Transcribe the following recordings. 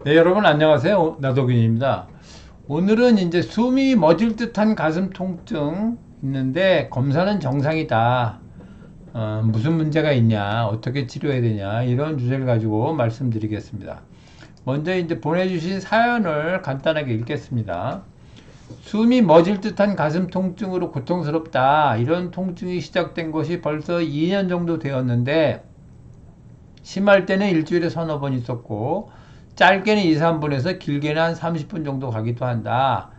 네, 여러분 안녕하세요. 나도균입니다. 오늘은 이제 숨이 멎을 듯한 가슴 통증 있는데 검사는 정상이다. 무슨 문제가 있냐, 어떻게 치료해야 되냐 이런 주제를 가지고 말씀드리겠습니다. 먼저 이제 보내주신 사연을 간단하게 읽겠습니다. 숨이 멎을 듯한 가슴 통증으로 고통스럽다. 이런 통증이 시작된 것이 벌써 2년 정도 되었는데 심할 때는 일주일에 서너 번 있었고 짧게는 2, 3분에서 길게는 한 30분 정도 가기도 한다.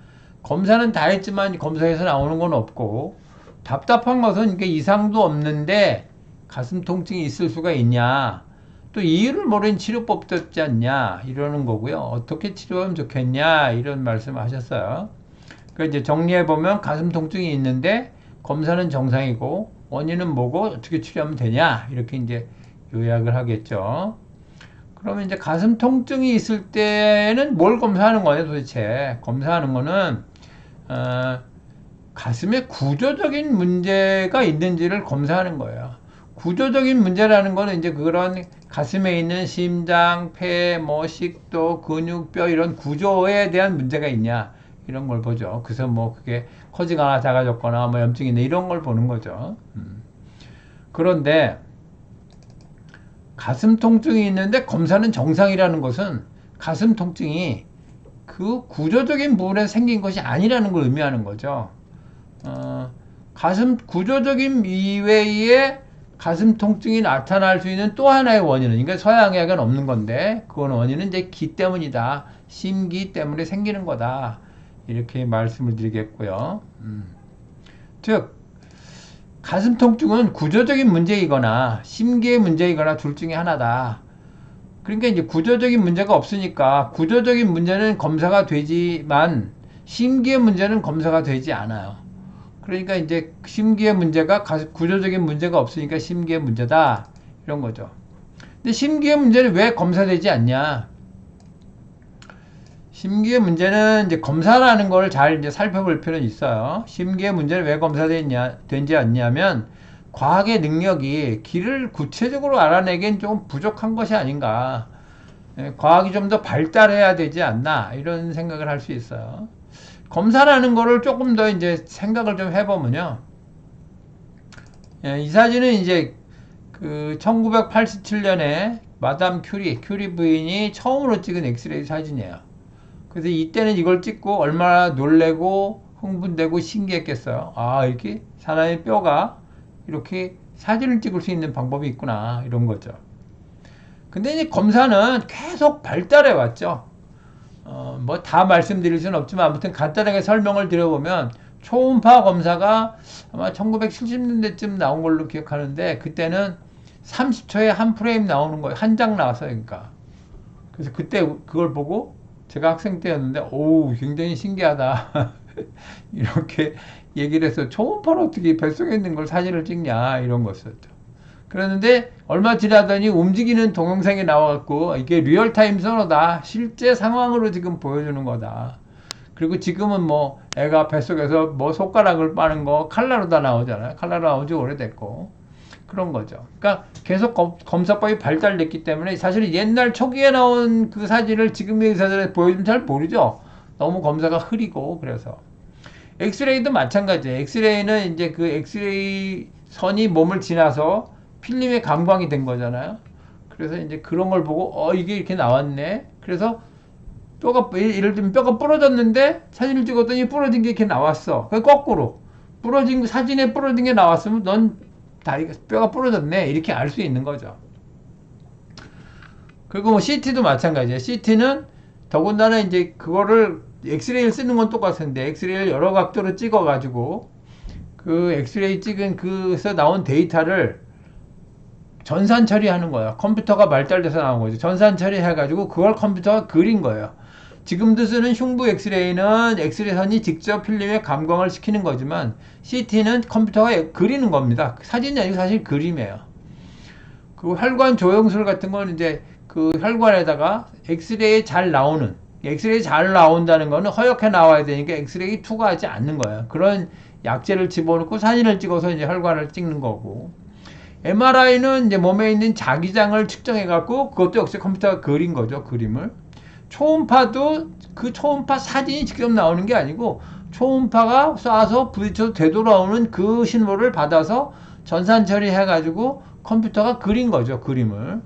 검사는 다 했지만 검사에서 나오는 건 없고 답답한 것은 이게 이상도 없는데 가슴 통증이 있을 수가 있냐. 또 이유를 모르는 치료법도 없지 않냐 이러는 거고요. 어떻게 치료하면 좋겠냐 이런 말씀을 하셨어요. 그 이제 정리해 보면 가슴 통증이 있는데 검사는 정상이고 원인은 뭐고 어떻게 치료하면 되냐 이렇게 이제 요약을 하겠죠. 그러면 이제 가슴 통증이 있을 때는 뭘 검사하는 거예요, 도대체? 검사하는 거는 어, 가슴에 구조적인 문제가 있는지를 검사하는 거예요. 구조적인 문제라는 거는 이제 그런 가슴에 있는 심장, 폐, 뭐 식도, 근육, 뼈 이런 구조에 대한 문제가 있냐 이런 걸 보죠. 그래서 뭐 그게 커지거나 작아졌거나 뭐 염증이 있네 이런 걸 보는 거죠. 그런데 가슴 통증이 있는데 검사는 정상이라는 것은 가슴 통증이 그 구조적인 부분에 생긴 것이 아니라는 걸 의미하는 거죠. 가슴 구조적인 이외에 가슴 통증이 나타날 수 있는 또 하나의 원인은, 그러니까 서양의학은 없는 건데, 그건 원인은 이제 기 때문이다. 심기 때문에 생기는 거다. 이렇게 말씀을 드리겠고요. 즉, 가슴 통증은 구조적인 문제이거나 심기의 문제이거나 둘 중에 하나다. 그러니까 이제 구조적인 문제가 없으니까 구조적인 문제는 검사가 되지만 심기의 문제는 검사가 되지 않아요. 그러니까 이제 심기의 문제가 구조적인 문제가 없으니까 심기의 문제다. 이런 거죠. 근데 심기의 문제는 왜 검사되지 않냐? 심기의 문제는 이제 검사라는 걸 잘 이제 살펴볼 필요는 있어요. 심기의 문제는 왜 되지 않냐면 과학의 능력이 기를 구체적으로 알아내기엔 좀 부족한 것이 아닌가. 과학이 좀 더 발달해야 되지 않나 이런 생각을 할 수 있어요. 검사라는 거를 조금 더 이제 생각을 좀 해보면요. 이 사진은 이제 그 1987년에 마담 큐리 부인이 처음으로 찍은 엑스레이 사진이에요. 그래서 이때는 이걸 찍고 얼마나 놀래고 흥분되고 신기했겠어요. 아, 이렇게 사람의 뼈가 이렇게 사진을 찍을 수 있는 방법이 있구나 이런 거죠. 근데 이제 검사는 계속 발달해 왔죠. 뭐 다 말씀드릴 수는 없지만 아무튼 간단하게 설명을 드려보면 초음파 검사가 아마 1970년대쯤 나온 걸로 기억하는데 그때는 30초에 한 프레임 나오는 거예요. 한 장 나왔어요. 그러니까. 그래서 그때 그걸 보고 제가 학생 때였는데 오 굉장히 신기하다. 이렇게 얘기를 해서 초음파로 어떻게 뱃속에 있는 걸 사진을 찍냐 이런 거였었죠. 그랬는데 얼마 지나더니 움직이는 동영상이 나와갖고 이게 리얼타임 선어다. 실제 상황으로 지금 보여주는 거다. 그리고 지금은 뭐 애가 뱃속에서 뭐 손가락을 빠는 거 칼라로 다 나오잖아요. 칼라로 나온 지 오래됐고. 그런 거죠. 그러니까 계속 검사법이 발달됐기 때문에 사실은 옛날 초기에 나온 그 사진을 지금의 의사들에 보여주면 잘 모르죠. 너무 검사가 흐리고 그래서. 엑스레이도 마찬가지예요. 엑스레이는 이제 그 엑스레이 선이 몸을 지나서 필름의 감광이 된 거잖아요. 그래서 이제 그런 걸 보고 이게 이렇게 나왔네. 그래서 뼈가 예를 들면 뼈가 부러졌는데 사진을 찍었더니 부러진 게 이렇게 나왔어. 그 거꾸로 부러진 사진에 부러진 게 나왔으면 넌 다리가 뼈가 부러졌네 이렇게 알 수 있는 거죠. 그리고 뭐 CT도 마찬가지예요. CT는 더군다나 이제 그거를 엑스레이를 쓰는 건 똑같은데 엑스레이를 여러 각도로 찍어 가지고 그 엑스레이 찍은 그에서 나온 데이터를 전산 처리하는 거예요. 컴퓨터가 발달돼서 나온 거죠. 전산 처리해가지고 그걸 컴퓨터가 그린 거예요. 지금도 쓰는 흉부 엑스레이는 엑스레이 선이 직접 필름에 감광을 시키는 거지만 CT는 컴퓨터가 그리는 겁니다. 사진이 아니고 사실 그림이에요. 그 혈관 조영술 같은 건 이제 그 혈관에다가 엑스레이 잘 나온다는 거는 허옇게 나와야 되니까 엑스레이 투과하지 않는 거예요. 그런 약재를 집어넣고 사진을 찍어서 이제 혈관을 찍는 거고. MRI는 이제 몸에 있는 자기장을 측정해 갖고 그것도 역시 컴퓨터가 그린 거죠. 그림을. 초음파도 그 초음파 사진이 직접 나오는 게 아니고 초음파가 쏴서 부딪혀서 되돌아오는 그 신호를 받아서 전산 처리해가지고 컴퓨터가 그린 거죠. 그림을.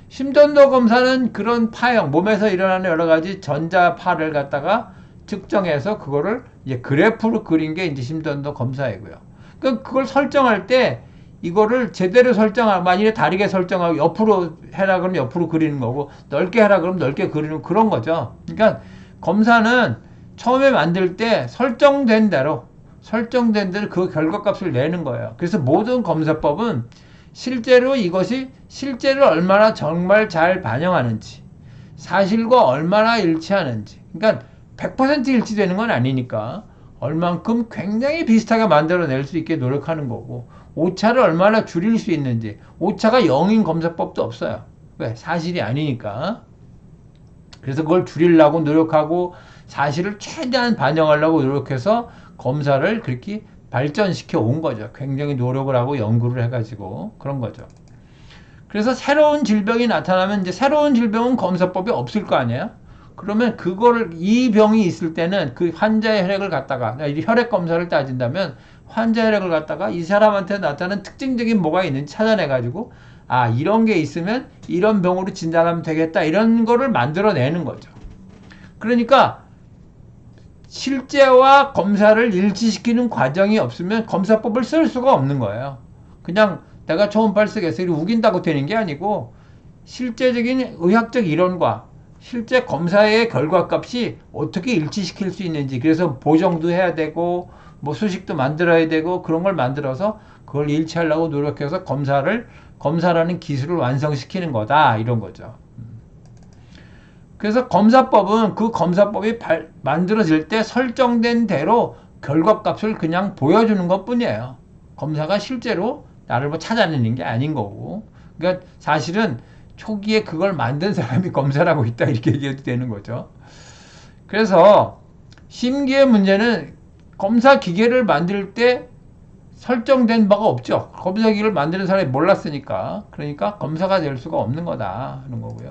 심전도 검사는 그런 파형, 몸에서 일어나는 여러 가지 전자파를 갖다가 측정해서 그거를 이제 그래프로 그린 게 이제 심전도 검사이고요. 그러니까 그걸 설정할 때 이거를 제대로 설정하고, 만일에 다르게 설정하고 옆으로 해라 그러면 옆으로 그리는 거고, 넓게 해라 그러면 넓게 그리는 그런 거죠. 그러니까 검사는 처음에 만들 때 설정된 대로 그 결과값을 내는 거예요. 그래서 모든 검사법은 실제로 이것이 실제로 얼마나 정말 잘 반영하는지, 사실과 얼마나 일치하는지, 그러니까 100% 일치되는 건 아니니까 얼만큼 굉장히 비슷하게 만들어낼 수 있게 노력하는 거고, 오차를 얼마나 줄일 수 있는지. 오차가 0인 검사법도 없어요. 왜? 사실이 아니니까. 그래서 그걸 줄이려고 노력하고 사실을 최대한 반영하려고 노력해서 검사를 그렇게 발전시켜 온 거죠. 굉장히 노력을 하고 연구를 해가지고 그런 거죠. 그래서 새로운 질병이 나타나면 이제 새로운 질병은 검사법이 없을 거 아니에요? 그러면 그거를, 이 병이 있을 때는 그 환자의 혈액을 갖다가, 혈액 검사를 따진다면 환자 혈액을 갖다가 이 사람한테 나타나는 특징적인 뭐가 있는지 찾아내가지고, 아, 이런 게 있으면 이런 병으로 진단하면 되겠다, 이런 거를 만들어내는 거죠. 그러니까 실제와 검사를 일치시키는 과정이 없으면 검사법을 쓸 수가 없는 거예요. 그냥 내가 초음파를 쓰겠어 이렇게 우긴다고 되는 게 아니고, 실제적인 의학적 이론과 실제 검사의 결과값이 어떻게 일치시킬 수 있는지, 그래서 보정도 해야 되고 뭐 수식도 만들어야 되고 그런 걸 만들어서 그걸 일치하려고 노력해서 검사라는 기술을 완성시키는 거다, 이런 거죠. 그래서 검사법은 그 검사법이 만들어질 때 설정된 대로 결과값을 그냥 보여주는 것 뿐이에요. 검사가 실제로 나를 뭐 찾아내는 게 아닌 거고. 그러니까 사실은 초기에 그걸 만든 사람이 검사라고 있다, 이렇게 얘기해도 되는 거죠. 그래서 심기의 문제는 검사 기계를 만들 때 설정된 바가 없죠. 검사 기계를 만드는 사람이 몰랐으니까. 그러니까 검사가 될 수가 없는 거다 하는 거고요.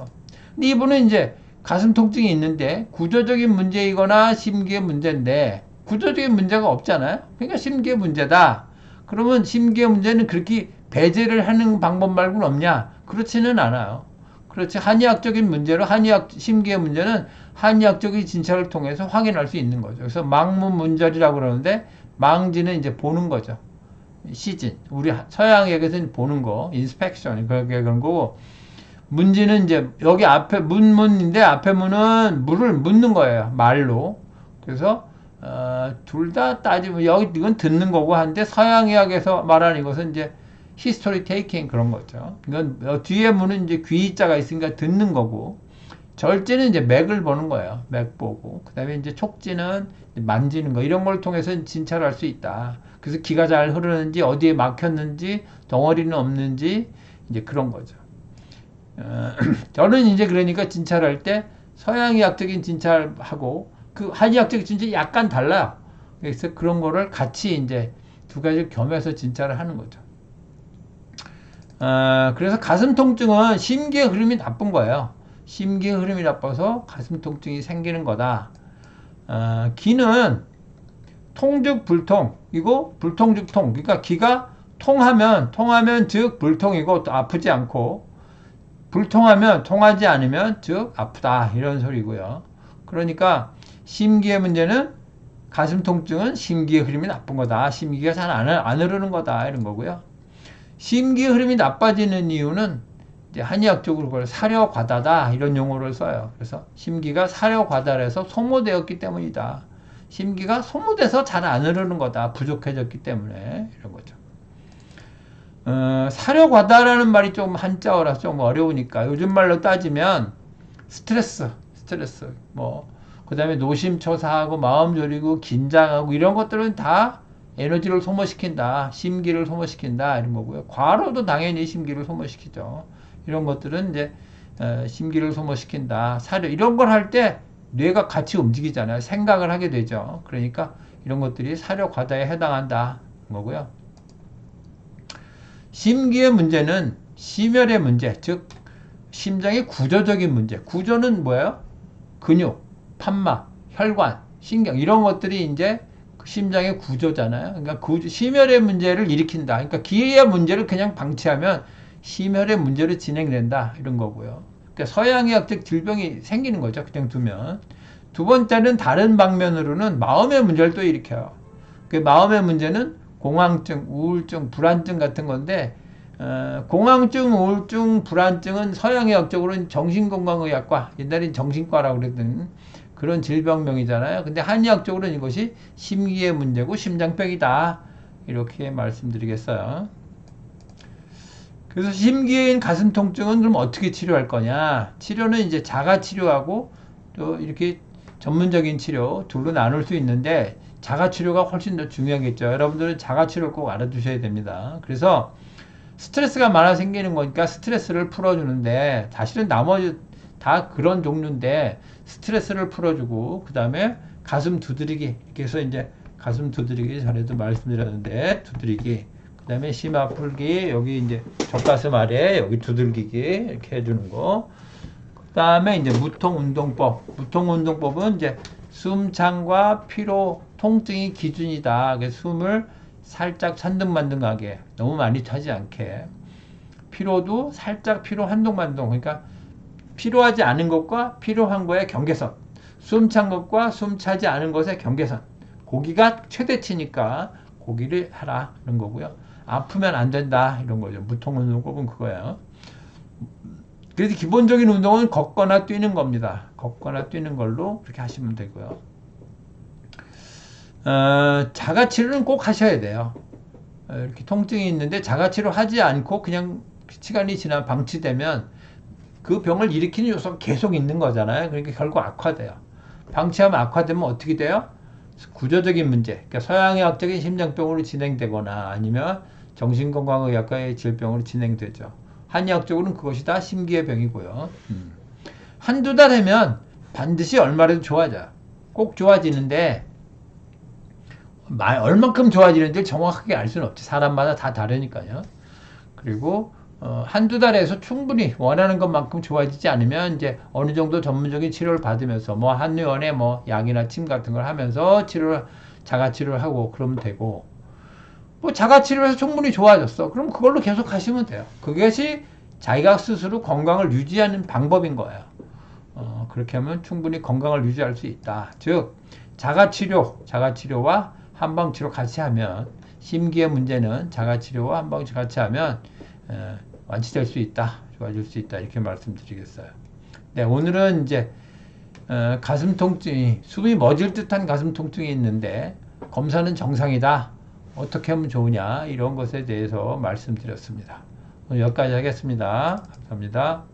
근데 이분은 이제 가슴 통증이 있는데 구조적인 문제이거나 심기의 문제인데, 구조적인 문제가 없잖아요. 그러니까 심기의 문제다. 그러면 심기의 문제는 그렇게 배제를 하는 방법 말고는 없냐? 그렇지는 않아요. 그렇지. 한의학적인 문제로 심기의 문제는 한의학적인 진찰을 통해서 확인할 수 있는 거죠. 그래서 망문문절이라고 그러는데, 망지는 이제 보는 거죠. 시진. 우리 서양에게서는 보는 거, 인스펙션, 그렇게 그런 거고, 문지는 이제 여기 앞에 문인데 앞에 문은 물을 묻는 거예요, 말로. 그래서 둘 다 따지면 여기 이건 듣는 거고 한데, 서양의학에서 말하는 것은 이제 히스토리 테이킹 그런 거죠. 이건 뒤에 문은 이제 귀자가 있으니까 듣는 거고, 절제는 이제 맥을 보는 거예요. 맥 보고. 그다음에 이제 촉지는 만지는 거, 이런 걸 통해서 진찰할 수 있다. 그래서 기가 잘 흐르는지, 어디에 막혔는지, 덩어리는 없는지, 이제 그런 거죠. 저는 이제 그러니까 진찰할 때 서양의학적인 진찰하고 그 한의학적인 진찰이 약간 달라요. 그래서 그런 거를 같이 이제 두 가지를 겸해서 진찰을 하는 거죠. 그래서 가슴 통증은 심기의 흐름이 나쁜 거예요. 심기의 흐름이 나빠서 가슴 통증이 생기는 거다. 기는 통즉 불통, 이거 불통즉 통. 그러니까 기가 통하면 즉 불통이고 또 아프지 않고, 불통하면 통하지 않으면 즉 아프다, 이런 소리고요. 그러니까 심기의 문제는, 가슴 통증은 심기의 흐름이 나쁜 거다. 심기가 잘 안 흐르는 거다, 이런 거고요. 심기의 흐름이 나빠지는 이유는 이제 한의학적으로 그걸 사려과다다, 이런 용어를 써요. 그래서 심기가 사려과다해서 소모되었기 때문이다. 심기가 소모돼서 잘 안 흐르는 거다. 부족해졌기 때문에, 이런 거죠. 사려과다라는 말이 좀 한자어라서 좀 어려우니까 요즘 말로 따지면 스트레스, 뭐, 그 다음에 노심초사하고 마음 졸이고 긴장하고 이런 것들은 다 에너지를 소모시킨다. 심기를 소모시킨다. 이런 거고요. 과로도 당연히 심기를 소모시키죠. 이런 것들은 이제, 심기를 소모시킨다. 사려, 이런 걸 할 때 뇌가 같이 움직이잖아요. 생각을 하게 되죠. 그러니까 이런 것들이 사려과다에 해당한다. 거고요. 심기의 문제는 심혈의 문제, 즉 심장의 구조적인 문제. 구조는 뭐예요? 근육, 판막, 혈관, 신경 이런 것들이 이제 그 심장의 구조잖아요. 그러니까 심혈의 문제를 일으킨다. 그러니까 기의 문제를 그냥 방치하면 심혈의 문제로 진행된다 이런 거고요. 그러니까 서양의학적 질병이 생기는 거죠. 그냥 두면. 두 번째는 다른 방면으로는 마음의 문제를 또 일으켜요. 그 마음의 문제는 공황증, 우울증, 불안증 같은 건데 공황증, 우울증, 불안증은 서양의학적으로는 정신건강의학과, 옛날엔 정신과라고 그랬던 그런 질병명이잖아요. 근데 한의학적으로는 이것이 심기의 문제고 심장병이다. 이렇게 말씀드리겠어요. 그래서 심기인 가슴 통증은 그럼 어떻게 치료할 거냐? 치료는 이제 자가 치료하고 또 이렇게 전문적인 치료 둘로 나눌 수 있는데 자가 치료가 훨씬 더 중요하겠죠. 여러분들은 자가 치료를 꼭 알아두셔야 됩니다. 그래서 스트레스가 많아 생기는 거니까 스트레스를 풀어주는데 사실은 나머지 다 그런 종류인데 스트레스를 풀어주고 그 다음에 가슴 두드리기 이렇게 해서 이제 가슴 두드리기 전에도 말씀드렸는데 두드리기 그 다음에 심화 풀기 여기 이제 젖가슴 아래 여기 두들기기 이렇게 해주는 거 그 다음에 이제 무통운동법은 이제 숨창과 피로 통증이 기준이다. 그래서 숨을 살짝 천둥만둥하게 너무 많이 차지 않게 피로도 살짝 피로 한동만동 그러니까 필요하지 않은 것과 필요한 거의 경계선 숨 찬 것과 숨 차지 않은 것의 경계선 고기가 최대치니까 고기를 하라 이런 거고요. 아프면 안 된다 이런 거죠. 무통운동법은 그거예요. 그래서 기본적인 운동은 걷거나 뛰는 겁니다. 걷거나 뛰는 걸로 그렇게 하시면 되고요. 자가치료는 꼭 하셔야 돼요. 이렇게 통증이 있는데 자가치료 하지 않고 그냥 시간이 지나 방치되면 그 병을 일으키는 요소가 계속 있는 거잖아요. 그러니까 결국 악화돼요. 방치하면 악화되면 어떻게 돼요? 구조적인 문제, 그러니까 서양의학적인 심장병으로 진행되거나 아니면 정신건강의학과의 질병으로 진행되죠. 한의학적으로는 그것이 다 심기의 병이고요. 한두 달 하면 반드시 얼마라도 좋아져요. 꼭 좋아지는데 얼만큼 좋아지는지 정확하게 알 수는 없지. 사람마다 다 다르니까요. 그리고 한두 달에서 충분히 원하는 것만큼 좋아지지 않으면 이제 어느 정도 전문적인 치료를 받으면서 뭐 한의원에 뭐 약이나 침 같은 걸 하면서 자가 치료를 하고 그러면 되고 뭐 자가 치료해서 충분히 좋아졌어. 그럼 그걸로 계속 하시면 돼요. 그것이 자기가 스스로 건강을 유지하는 방법인 거예요. 그렇게 하면 충분히 건강을 유지할 수 있다. 즉 자가치료와 한방치료 같이 하면 심기의 문제는 자가치료와 한방치료 같이 하면 완치될 수 있다. 좋아질 수 있다. 이렇게 말씀드리겠어요. 네, 오늘은 이제 가슴 통증이 숨이 멎을 듯한 가슴 통증이 있는데 검사는 정상이다. 어떻게 하면 좋으냐 이런 것에 대해서 말씀드렸습니다. 오늘 여기까지 하겠습니다. 감사합니다.